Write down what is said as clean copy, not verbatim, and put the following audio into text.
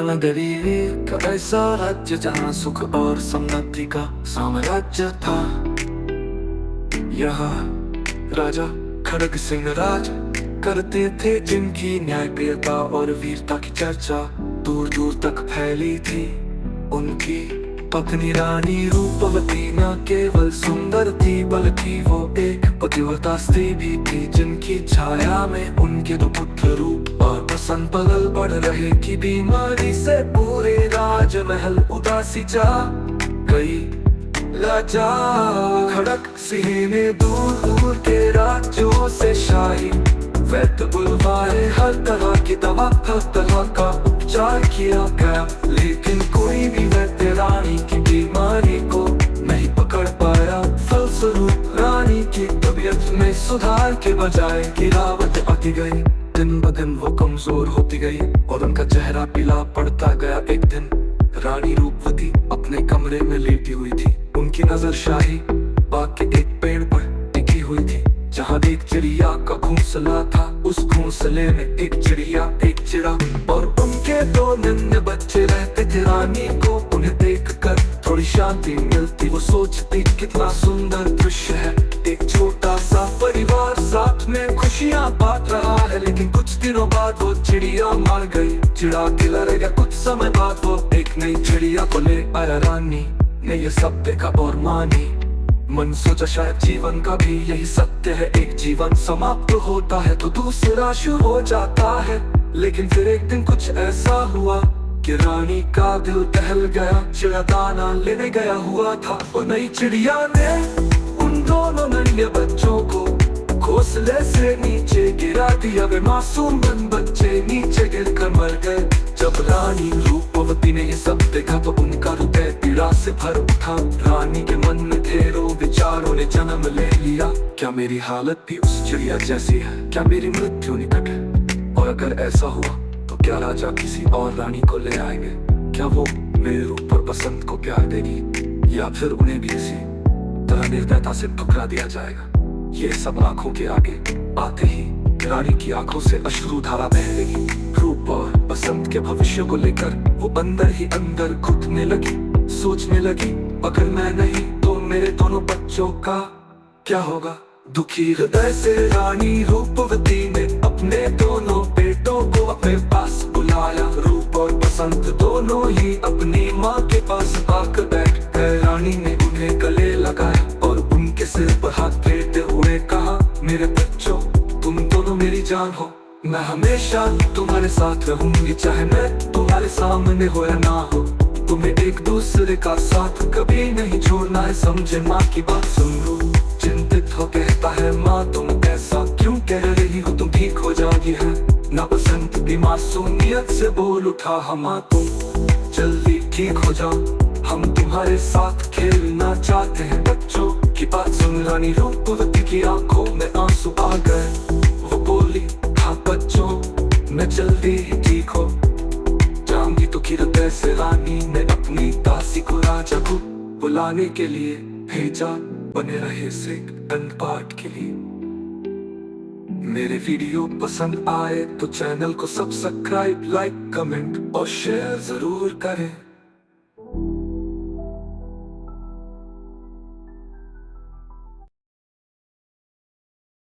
नगरी का ऐसा राज्य जहाँ सुख और समृद्धि का साम्राज्य था। यहाँ राजा खड़ग सिंह राज करते थे, जिनकी न्यायप्रियता और वीरता की चर्चा दूर दूर तक फैली थी। उनकी पत्नी रानी रूपवती न केवल सुंदर थी, बल्कि वो एक पतिव्रता स्त्री भी थी, जिनकी छाया में उनके दो पुत्र रूप और बसंत पगल बढ़ रहे की बीमारी से पूरे राजमहल उदासी जा गई। राजा खड़ग सिंह ने दूर दूर के राज्यों से शाही वैद्य बुलवाए, हर तरह की दवा हर तरह का उपचार किया गया, लेकिन कोई भी वैद्य रानी की बीमारी को नहीं पकड़ पाया। फलस्वरूप रानी की तबीयत में सुधार के बजाय गिरावट आती गई। दिन ब दिन वो कमजोर होती गई और उनका चेहरा पीला पड़ता गया। एक दिन रानी रूपवती अपने कमरे में लेटी हुई थी। उनकी नजर शाही बाग के एक पेड़ पर टिकी हुई थी, जहाँ एक चिड़िया का घोंसला था। उस घोंसले में एक चिड़िया, एक चिड़ा और उनके दो नन्हे बच्चे रहते थे। रानी को उन्हें देखकर थोड़ी शांति मिलती। वो सोचती कितना सुंदर दृश्य है, एक छोटा सा परिवार साथ में खुशियाँ बांट रहा है। लेकिन कुछ दिनों बाद वो चिड़िया मर गई। चिड़ा गिला रह गया। कुछ समय बाद वो एक नई चिड़िया को ले आया। रानी ने ये सब देखा और मानी। मन सोचा शायद जीवन का भी यही सत्य है, एक जीवन समाप्त होता है तो दूसरा शुरू हो जाता है। लेकिन फिर एक दिन कुछ ऐसा हुआ कि रानी का दिल दहल गया। चिड़ा दाना लेने गया हुआ था और नई चिड़िया ने उन दोनों नन्हे बच्चों को घोंसले से नीचे गिरा दिया। वे मासूम बच्चे नीचे गिरकर मर गए। जब रानी रूपवती ने ये सब देखा तो उनका हृदय पीड़ा से भर उठा। रानी के मन में ढेरों विचारों ने जन्म ले लिया। क्या मेरी हालत भी उस चिड़िया जैसी है? क्या मेरी मृत्यु निकट है? और अगर ऐसा हुआ तो क्या राजा किसी और रानी को ले आएंगे? क्या वो मेरे रूप पर बसंत को प्यार देगी, या फिर उन्हें भी इसी तरह निर्दयता से ठुकरा दिया जाएगा? ये सब आंखों के आगे आते ही रानी की आंखों से अश्रुधारा बह लगी। रूप और बसंत के भविष्य को लेकर वो अंदर ही अंदर घुटने लगी। सोचने लगी, अगर मैं नहीं तो मेरे दोनों बच्चों का क्या होगा? दुखी हृदय से रानी रूपवती ने अपने दोनों बेटों को अपने पास बुलाया। रूप और बसंत दोनों ही अपनी माँ के पास आकर बैठ गए। रानी ने उन्हें गले लगाया और उनके सिर पर हाथ फेरते हुए कहा, मेरे बच्चों, तुम दोनों मेरी जान हो। मैं हमेशा तुम्हारे साथ रहूंगी, चाहे मैं तुम्हारे सामने हो या ना हो। तुम्हें एक दूसरे का साथ कभी नहीं छोड़ना है, समझे? माँ की बात सुन लो। चिंतित हो कहता है, माँ तुम ऐसा क्यों कह रही हो? तुम ठीक हो जाओगी है ना? बसंत भी मासूमियत से बोल उठा, हाँ माँ तुम जल्दी ठीक हो जाओ, हम तुम्हारे साथ खेलना चाहते हैं। बच्चों की बात सुन रानी रूपवती की आंखों में आंसू आ गए। वो बोली, हाँ बच्चों, मैं जल्दी ही ठीक हो जाऊंगी। तो हृदय से रानी ने अपनी दासी को राजा को बुलाने के लिए भेजा। बने रहे से दंड पाठ के लिए। मेरे वीडियो पसंद आए तो चैनल को सब्सक्राइब, लाइक, कमेंट और शेयर जरूर करें।